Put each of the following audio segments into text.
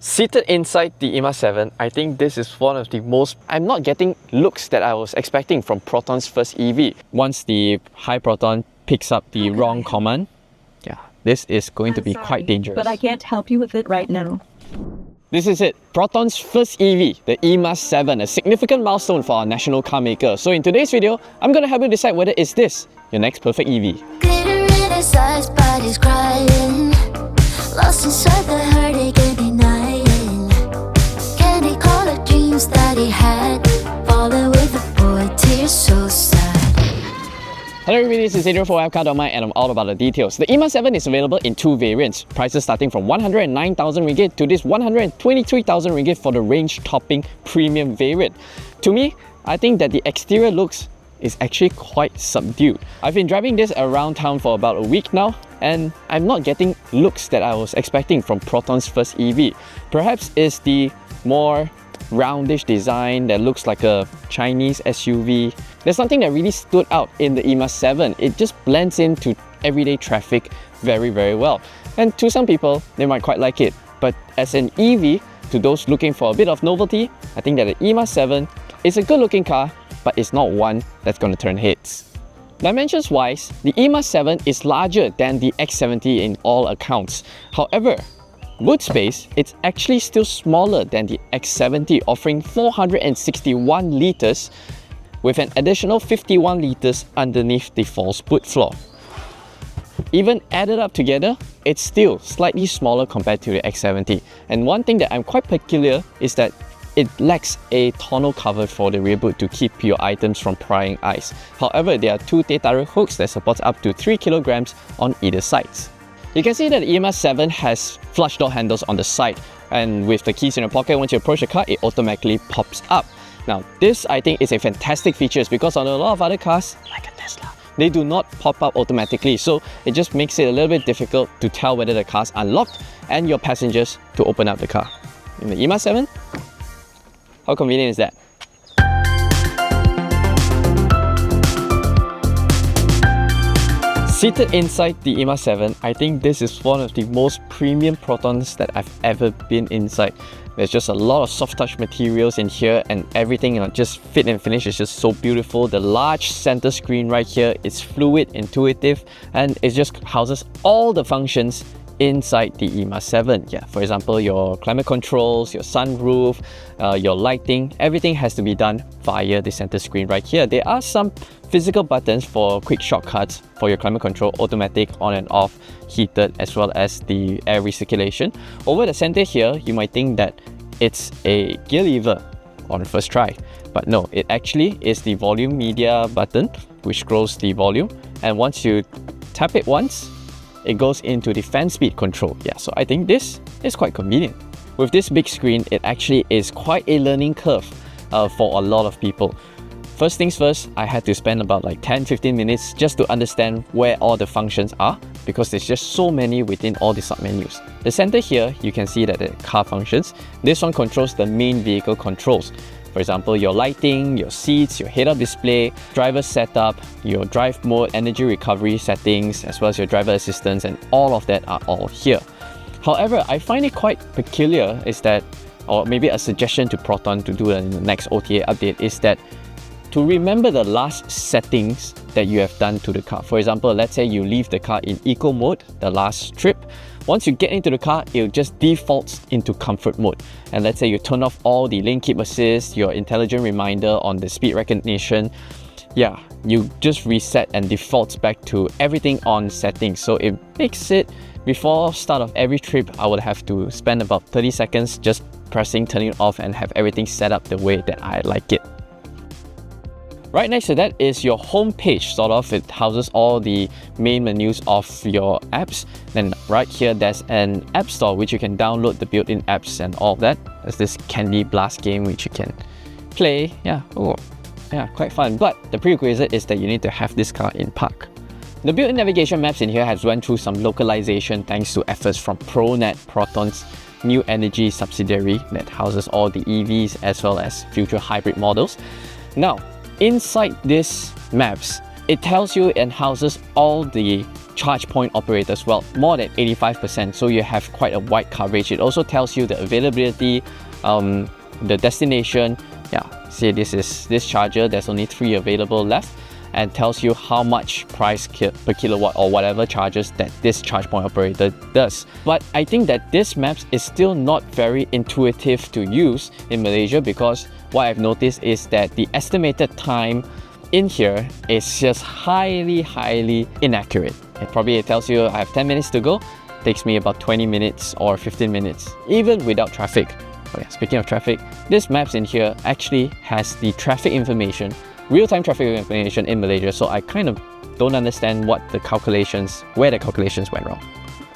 Seated inside the E.MAS 7, I think this is one of the most... I'm not getting looks that I was expecting from Proton's first EV. Once the high Proton picks up the wrong command, yeah, this is going to be quite dangerous. But I can't help you with it right now. This is it, Proton's first EV, the E.MAS 7, a significant milestone for our national car maker. So in today's video, I'm going to help you decide whether it's this, your next perfect EV. Glitter in his eyes, but he's crying. Lost inside the heartache and denying. Candy colored dreams that he had. Falling with the boy, tears so sad. Hello everybody, this is Adrian for WapCar.my and I'm all about the details. The E.MAS 7 is available in two variants, prices starting from 109,000 ringgit to this 123,000 ringgit for the range-topping premium variant. To me, I think that the exterior looks is actually quite subdued. I've been driving this around town for about a week now and I'm not getting looks that I was expecting from Proton's first EV. Perhaps it's the more roundish design that looks like a Chinese SUV. There's something that really stood out in the E.MAS 7. It just blends into everyday traffic very well. And to some people, they might quite like it. But as an EV, to those looking for a bit of novelty, I think that the E.MAS 7 is a good looking car, but it's not one that's going to turn heads. Dimensions wise, the E.MAS 7 is larger than the X70 in all accounts. However, boot space, it's actually still smaller than the X70, offering 461 litres with an additional 51 litres underneath the false boot floor. Even added up together, it's still slightly smaller compared to the X70. And one thing that I'm quite peculiar is that it lacks a tonneau cover for the rear boot to keep your items from prying eyes. However, there are two teh tarik hooks that supports up to 3 kilograms on either sides. You can see that the E.MAS 7 has flush door handles on the side, and with the keys in your pocket, once you approach the car, it automatically pops up. Now, this I think is a fantastic feature because on a lot of other cars, like a Tesla, they do not pop up automatically, so it just makes it a little bit difficult to tell whether the car's unlocked and your passengers to open up the car. In the E.MAS 7, how convenient is that? Seated inside the E.MAS 7, I think this is one of the most premium Protons that I've ever been inside. There's just a lot of soft touch materials in here and everything, just fit and finish is just so beautiful. The large center screen right here is fluid, intuitive, and it just houses all the functions inside the E.MAS 7. Yeah, for example, your climate controls, your sunroof, your lighting, everything has to be done via the center screen right here. There are some physical buttons for quick shortcuts for your climate control, automatic, on and off, heated, as well as the air recirculation. Over the center here, you might think that it's a gear lever on first try, but no, it actually is the volume media button which scrolls the volume, and once you tap it once, it goes into the fan speed control. Yeah, so I think this is quite convenient. With this big screen, it actually is quite a learning curve for a lot of people. First things first, I had to spend about like 10-15 minutes just to understand where all the functions are because there's just so many within all the submenus. The center here, you can see that the car functions. This one controls the main vehicle controls. For example, your lighting, your seats, your head-up display, driver setup, your drive mode, energy recovery settings, as well as your driver assistance, and all of that are all here. However, I find it quite peculiar is that, or maybe a suggestion to Proton to do in the next OTA update, is that to remember the last settings that you have done to the car. For example, let's say you leave the car in eco mode, the last trip. Once you get into the car, it just defaults into comfort mode. And let's say you turn off all the lane keep assist, your intelligent reminder on the speed recognition. Yeah, you just reset and defaults back to everything on settings. So it makes it, before start of every trip, I would have to spend about 30 seconds just pressing, turning it off and have everything set up the way that I like it. Right next to that is your home page, sort of. It houses all the main menus of your apps. Then right here, there's an app store which you can download the built-in apps and all of that. There's this Candy Blast game which you can play. Yeah, quite fun. But the prerequisite is that you need to have this car in park. The built-in navigation maps in here has went through some localization thanks to efforts from ProNet, Proton's new energy subsidiary that houses all the EVs as well as future hybrid models. Now, inside these maps, It tells you and houses all the charge point operators, well, more than 85%, so you have quite a wide coverage. It also tells you the availability, the destination. Yeah, see, this charger, there's only 3 available left, and tells you how much price per kilowatt or whatever charges that this charge point operator does. But I think that this maps is still not very intuitive to use in Malaysia, because what I've noticed is that the estimated time in here is just highly inaccurate. It tells you I have 10 minutes to go, takes me about 20 minutes or 15 minutes, even without traffic. Oh yeah, speaking of traffic, this maps in here actually has the traffic information, real-time traffic information in Malaysia, so I kind of don't understand where the calculations went wrong.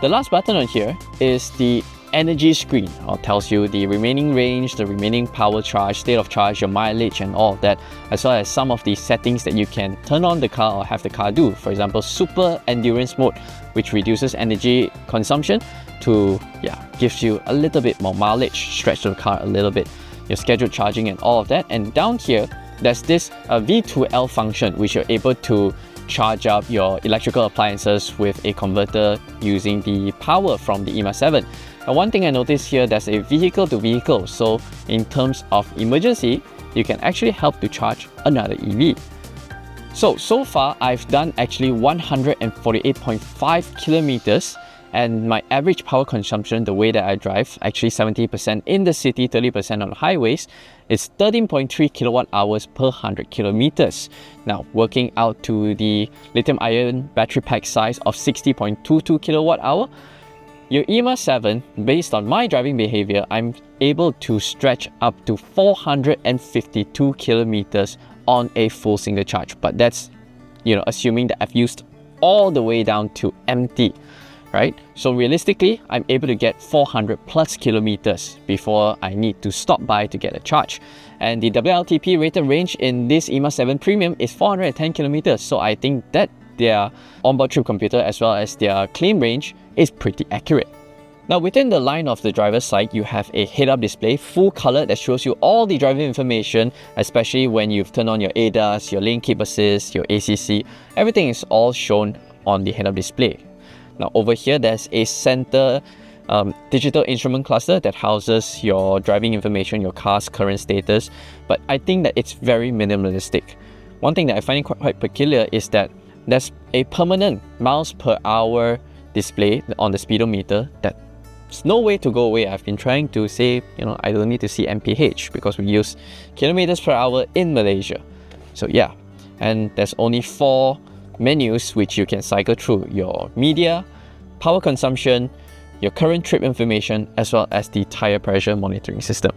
The last button on here is the energy screen, or tells you the remaining range, the remaining power charge, state of charge, your mileage and all of that, as well as some of the settings that you can turn on the car or have the car do. For example, super endurance mode, which reduces energy consumption to, gives you a little bit more mileage, stretch the car a little bit, your scheduled charging and all of that. And down here, there's this V2L function, which you're able to charge up your electrical appliances with a converter using the power from the E.MAS 7. And one thing I noticed here, there's a vehicle to vehicle, so in terms of emergency, you can actually help to charge another EV. So far I've done actually 148.5 kilometers, and my average power consumption, the way that I drive, actually 70% in the city, 30% on the highways, is 13.3 kilowatt hours per 100 kilometers. Now, working out to the lithium-ion battery pack size of 60.22 kilowatt hour, your E.MAS 7, based on my driving behavior, I'm able to stretch up to 452 kilometers on a full single charge. But that's, assuming that I've used all the way down to empty, right? So realistically, I'm able to get 400 plus kilometers before I need to stop by to get a charge. And the WLTP rated range in this E.MAS 7 Premium is 410 kilometers. So I think that their onboard trip computer as well as their claim range is pretty accurate. Now, within the line of the driver's side, you have a head-up display, full color, that shows you all the driving information, especially when you've turned on your ADAS, your lane keep assist, your ACC. Everything is all shown on the head-up display. Now, over here, there's a center digital instrument cluster that houses your driving information, your car's current status, but I think that it's very minimalistic. One thing that I find quite peculiar is that there's a permanent miles per hour display on the speedometer that's no way to go away. I've been trying to say, I don't need to see MPH because we use kilometers per hour in Malaysia. So yeah, and there's only 4 menus which you can cycle through: your media, power consumption, your current trip information, as well as the tire pressure monitoring system.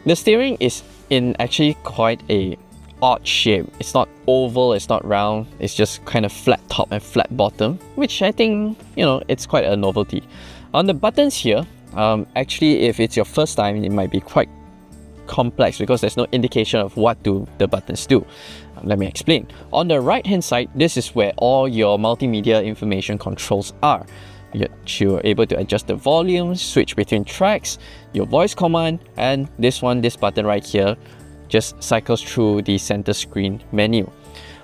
The steering is in actually quite a odd shape. It's not oval, it's not round, it's just kind of flat top and flat bottom, which I think, it's quite a novelty. On the buttons here, actually, if it's your first time, it might be quite complex because there's no indication of what do the buttons do. Let me explain. On the right hand side, this is where all your multimedia information controls are. You're able to adjust the volume, switch between tracks, your voice command, and this button right here just cycles through the center screen menu.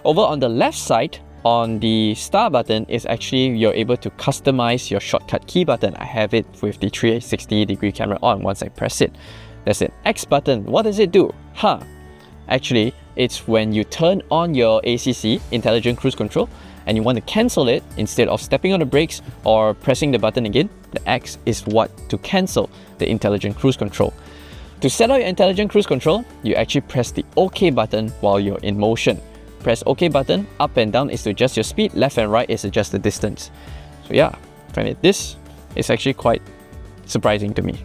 Over on the left side, on the star button, is actually you're able to customize your shortcut key button. I have it with the 360-degree camera on once I press it. There's an X button. What does it do? Actually, it's when you turn on your ACC, Intelligent Cruise Control, and you want to cancel it, instead of stepping on the brakes or pressing the button again, the X is what to cancel the Intelligent Cruise Control. To set up your Intelligent Cruise Control, you actually press the OK button while you're in motion. Press OK button, up and down is to adjust your speed, left and right is adjust the distance. So yeah, this is actually quite surprising to me.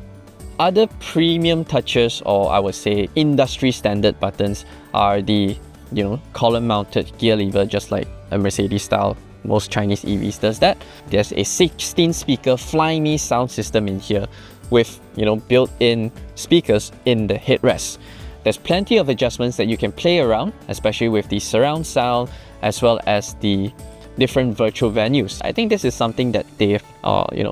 Other premium touches, or I would say industry standard buttons, are the column mounted gear lever, just like a Mercedes style. Most Chinese EVs does that. There's a 16 speaker Fly Me sound system in here with built-in speakers in the headrest. There's plenty of adjustments that you can play around, especially with the surround sound as well as the different virtual venues. I think this is something that they've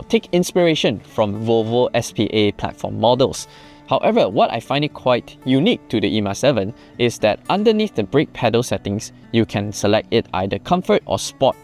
take inspiration from Volvo SPA platform models. However, what I find it quite unique to the E.MAS 7 is that underneath the brake pedal settings, you can select it either comfort or sport.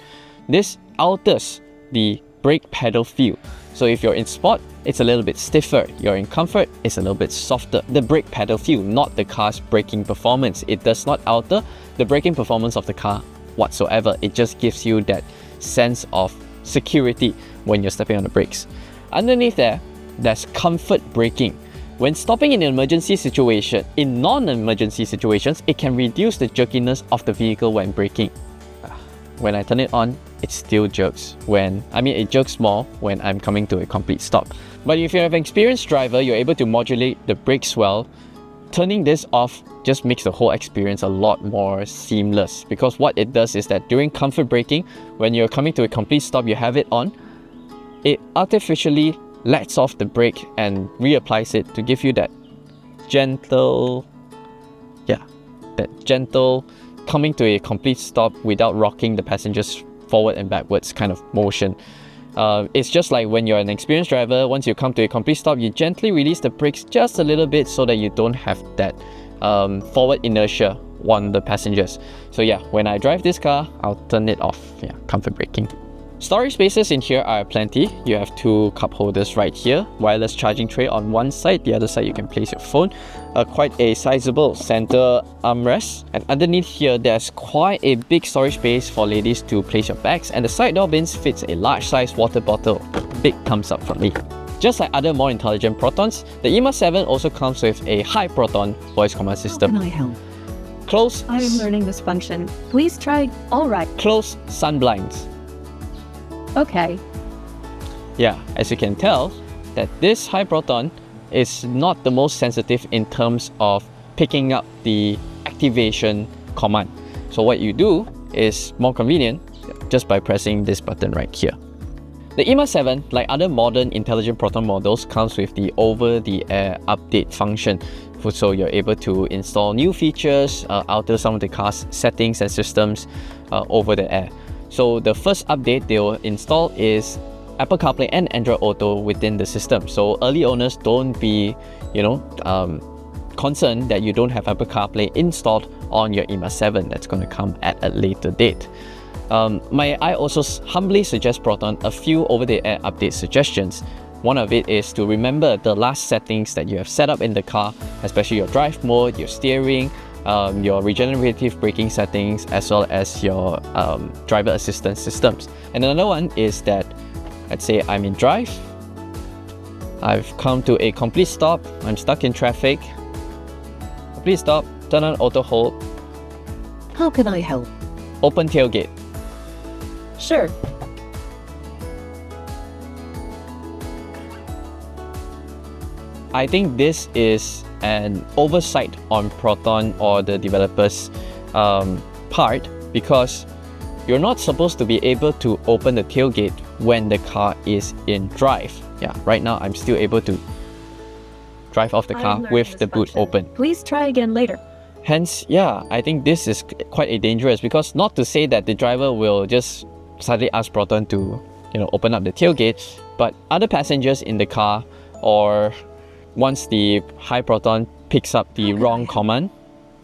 This alters the brake pedal feel. So if you're in sport, it's a little bit stiffer. You're in comfort, it's a little bit softer. The brake pedal feel, not the car's braking performance. It does not alter the braking performance of the car whatsoever. It just gives you that sense of security when you're stepping on the brakes. Underneath there, there's comfort braking. When stopping in an emergency situation, in non-emergency situations, it can reduce the jerkiness of the vehicle when braking. When I turn it on, it still jerks. It jerks more when I'm coming to a complete stop. But if you're an experienced driver, you're able to modulate the brakes well. Turning this off just makes the whole experience a lot more seamless, because what it does is that during comfort braking, when you're coming to a complete stop, you have it on, it artificially lets off the brake and reapplies it to give you that gentle coming to a complete stop without rocking the passengers forward and backwards kind of motion. It's just like when you're an experienced driver, once you come to a complete stop, you gently release the brakes just a little bit so that you don't have that forward inertia on the passengers. So yeah, when I drive this car, I'll turn it off. Yeah, comfort braking. Storage spaces in here are plenty. You have 2 cup holders right here, wireless charging tray on one side, the other side you can place your phone, quite a sizable center armrest, and underneath here there's quite a big storage space for ladies to place your bags, and the side door bins fits a large size water bottle. Big thumbs up from me. Just like other more intelligent Protons, the E.MAS 7 also comes with a high Proton voice command system. How can I help? Close. I am learning this function. Please try. Alright. Close sun blinds. Okay. Yeah, as you can tell, that this high Proton is not the most sensitive in terms of picking up the activation command. So what you do is more convenient just by pressing this button right here. The E.MAS 7, like other modern intelligent Proton models, comes with the over-the-air update function. So you're able to install new features, alter some of the car's settings and systems over the air. So the first update they will install is Apple CarPlay and Android Auto within the system. So early owners, don't be, concerned that you don't have Apple CarPlay installed on your E.MAS 7. That's going to come at a later date. I also humbly suggest Proton a few over-the-air update suggestions. One of it is to remember the last settings that you have set up in the car, especially your drive mode, your steering, your regenerative braking settings, as well as your driver assistance systems. And another one is that, let's say I'm in drive, I've come to a complete stop, I'm stuck in traffic, complete stop, turn on auto hold. How can I help? Open tailgate. Sure. I think this is an oversight on Proton or the developers' part, because you're not supposed to be able to open the tailgate when the car is in drive. Yeah, right now I'm still able to drive off the car with the boot open. Please try again later. Hence, yeah, I think this is quite a dangerous, because not to say that the driver will just suddenly ask Proton to, open up the tailgate, but other passengers in the car, or once the high Proton picks up the wrong command,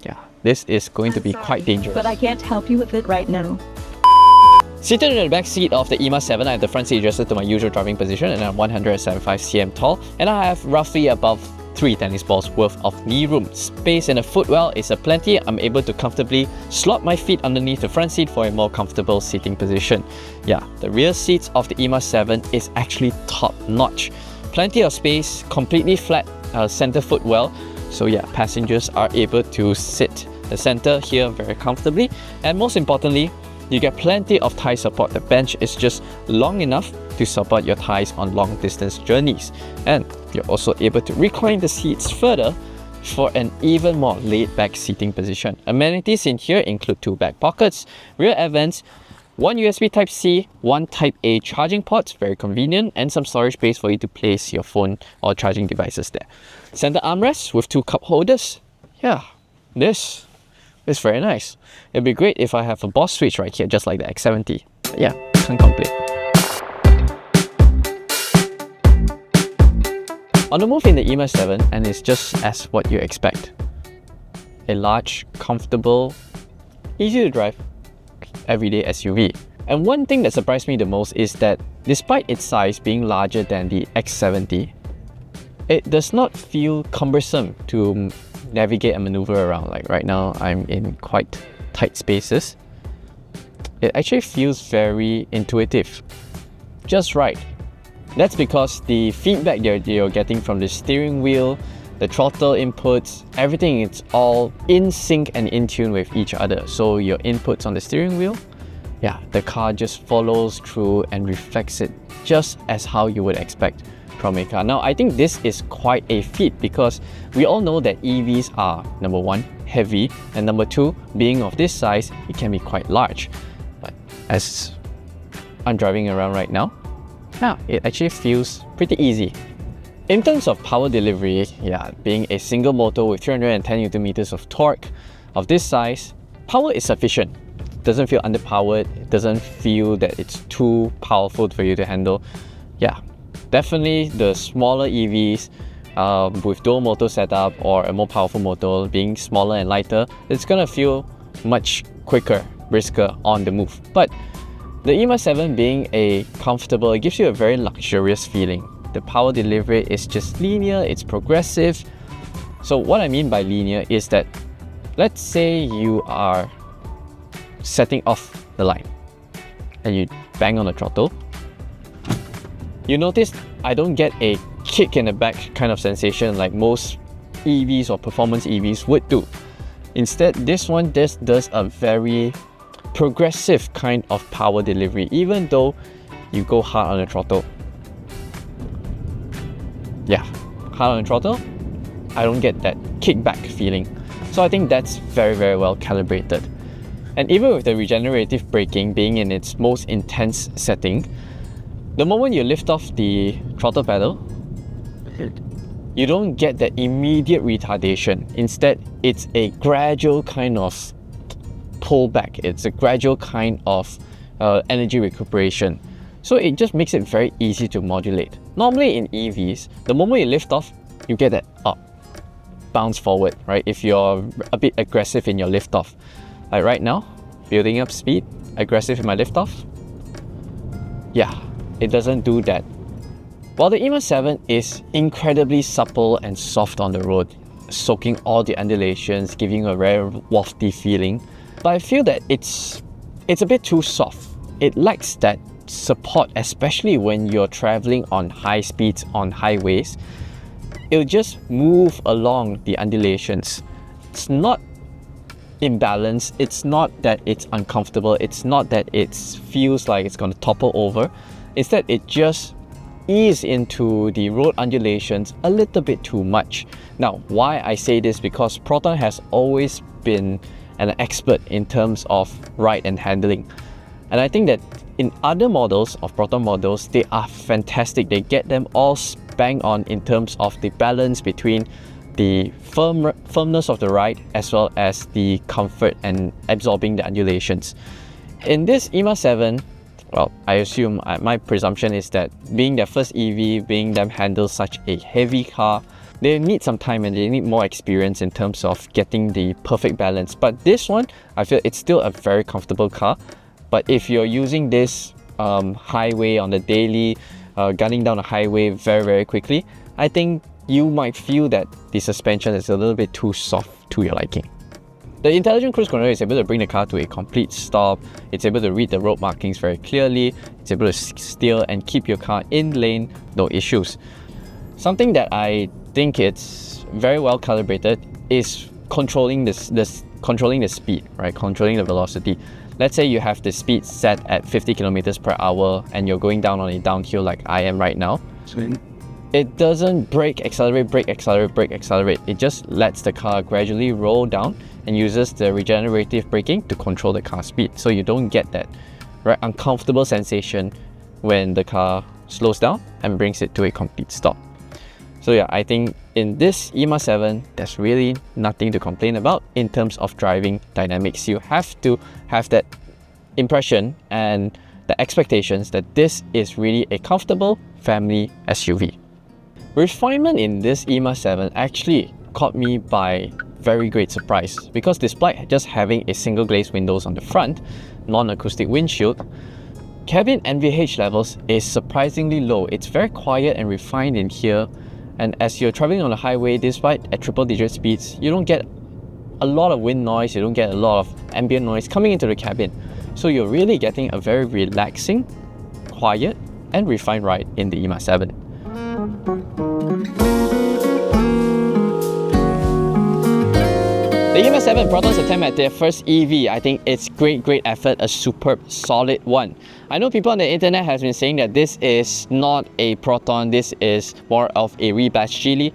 yeah, this is going to be quite dangerous. But I can't help you with it right now. Seated in the back seat of the E.MAS 7, I have the front seat adjusted to my usual driving position, and I'm 175 cm tall, and I have roughly above 3 tennis balls worth of knee room. Space in the footwell is aplenty. I'm able to comfortably slot my feet underneath the front seat for a more comfortable sitting position. Yeah, the rear seats of the E.MAS 7 is actually top notch. Plenty of space, completely flat center footwell. So yeah, passengers are able to sit the center here very comfortably, and most importantly, you get plenty of thigh support. The bench is just long enough to support your thighs on long distance journeys, and you're also able to recline the seats further for an even more laid back seating position. Amenities in here include 2 back pockets, rear air vents, 1 USB Type-C, 1 Type-A charging port, very convenient, and some storage space for you to place your phone or charging devices there. Center armrest with 2 cup holders. Yeah, this is very nice. It'd be great if I have a Boss switch right here, just like the X70. But yeah, can't complain. On the move in the E-MAS 7, and it's just as what you expect. A large, comfortable, easy to drive, everyday SUV. And one thing that surprised me the most is that despite its size being larger than the X70, it does not feel cumbersome to navigate and maneuver around. Like right now, I'm in quite tight spaces. It actually feels very intuitive, just right. That's because the feedback that you're getting from the steering wheel, the throttle inputs, everything, it's all in sync and in tune with each other. So your inputs on the steering wheel, yeah, the car just follows through and reflects it just as how you would expect from a car. Now, I think this is quite a feat because we all know that EVs are, number one, heavy, and number two, being of this size, it can be quite large. But as I'm driving around right now, yeah, it actually feels pretty easy. In terms of power delivery, yeah, being a single motor with 310 Nm of torque of this size, power is sufficient. It doesn't feel underpowered, it doesn't feel that it's too powerful for you to handle. Yeah, definitely the smaller EVs with dual motor setup or a more powerful motor being smaller and lighter, it's gonna feel much quicker, brisker on the move. But the E-MAS 7 being a comfortable, it gives you a very luxurious feeling. The power delivery is just linear, it's progressive. So what I mean by linear is that, let's say you are setting off the line and you bang on the throttle. You notice I don't get a kick in the back kind of sensation like most EVs or performance EVs would do. Instead, this one just does a very progressive kind of power delivery, even though you go hard on the throttle. Yeah, hard on the throttle, I don't get that kickback feeling. So I think that's very, very well calibrated. And even with the regenerative braking being in its most intense setting, the moment you lift off the throttle pedal, you don't get that immediate retardation. Instead, it's a gradual kind of pullback. It's a gradual kind of energy recuperation. So it just makes it very easy to modulate. Normally in EVs, the moment you lift off, you get that up, bounce forward, right? If you're a bit aggressive in your lift off. Like right now, building up speed, aggressive in my lift off. Yeah, it doesn't do that. While the E-MAS 7 is incredibly supple and soft on the road, soaking all the undulations, giving a very wafty feeling, but I feel that it's a bit too soft. It lacks that support, especially when you're traveling on high speeds on highways. It'll just move along the undulations. It's not imbalanced, it's not that it's uncomfortable, it's not that it feels like it's going to topple over. Instead, it just ease into the road undulations a little bit too much. Now, why I say this, because Proton has always been an expert in terms of ride and handling. And I think that in other models of Proton models, they are fantastic. They get them all bang on in terms of the balance between the firmness of the ride as well as the comfort and absorbing the undulations. In this E-MAS 7, well, I assume, my presumption is that being their first EV, being them handle such a heavy car, they need some time and they need more experience in terms of getting the perfect balance. But this one, I feel it's still a very comfortable car. But if you're using this highway on the daily, gunning down a highway very, very quickly, I think you might feel that the suspension is a little bit too soft to your liking. The intelligent cruise control is able to bring the car to a complete stop. It's able to read the road markings very clearly. It's able to steer and keep your car in lane, no issues. Something that I think it's very well calibrated is controlling controlling the speed, right? Controlling the velocity. Let's say you have the speed set at 50 kilometers per hour and you're going down on a downhill like I am right now. It doesn't brake, accelerate, brake, accelerate, brake, accelerate. It just lets the car gradually roll down and uses the regenerative braking to control the car speed. So you don't get that right uncomfortable sensation when the car slows down and brings it to a complete stop. So yeah, I think in this E-MAS 7, there's really nothing to complain about in terms of driving dynamics. You have to have that impression and the expectations that this is really a comfortable family SUV. Refinement in this E.MAS 7 actually caught me by very great surprise, because despite just having a single glazed windows on the front, non-acoustic windshield, cabin NVH levels is surprisingly low. It's very quiet and refined in here, and as you're traveling on the highway, despite at triple digit speeds, you don't get a lot of wind noise, you don't get a lot of ambient noise coming into the cabin. So you're really getting a very relaxing, quiet and refined ride in the E.MAS 7. The E.MAS 7 Proton's attempt at their first EV, I think it's great effort, a superb, solid one. I know people on the internet has been saying that this is not a Proton, this is more of a rebadged Geely.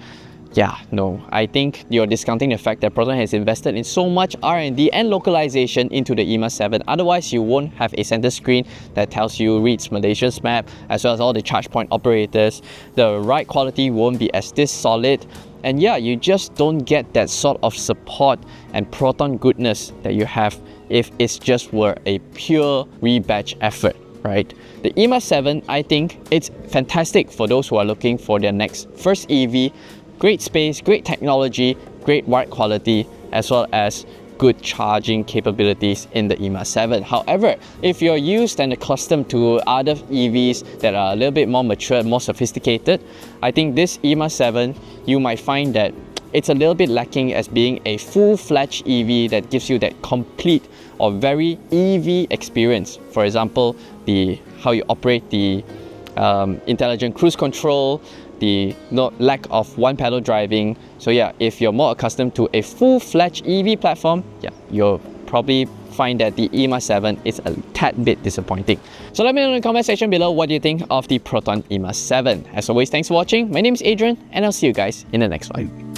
Yeah, no, I think you're discounting the fact that Proton has invested in so much R&D and localization into the E.MAS 7. Otherwise, you won't have a center screen that tells you, reads Malaysia's map, as well as all the charge point operators. The ride quality won't be as this solid. And yeah, you just don't get that sort of support and Proton goodness that you have if it's just were a pure rebadge effort, right? The E.MAS 7, I think it's fantastic for those who are looking for their next first EV. Great space, great technology, great ride quality, as well as good charging capabilities in the E.MAS 7. However, if you're used and accustomed to other EVs that are a little bit more mature, more sophisticated, I think this E.MAS 7, you might find that it's a little bit lacking as being a full-fledged EV that gives you that complete or very EV experience. For example, how you operate the intelligent cruise control, the lack of one pedal driving. So yeah, if you're more accustomed to a full-fledged EV platform, yeah, you'll probably find that the E.MAS 7 is a tad bit disappointing. So let me know in the comment section below what you think of the Proton E.MAS 7. As always, thanks for watching. My name is Adrian, and I'll see you guys in the next one.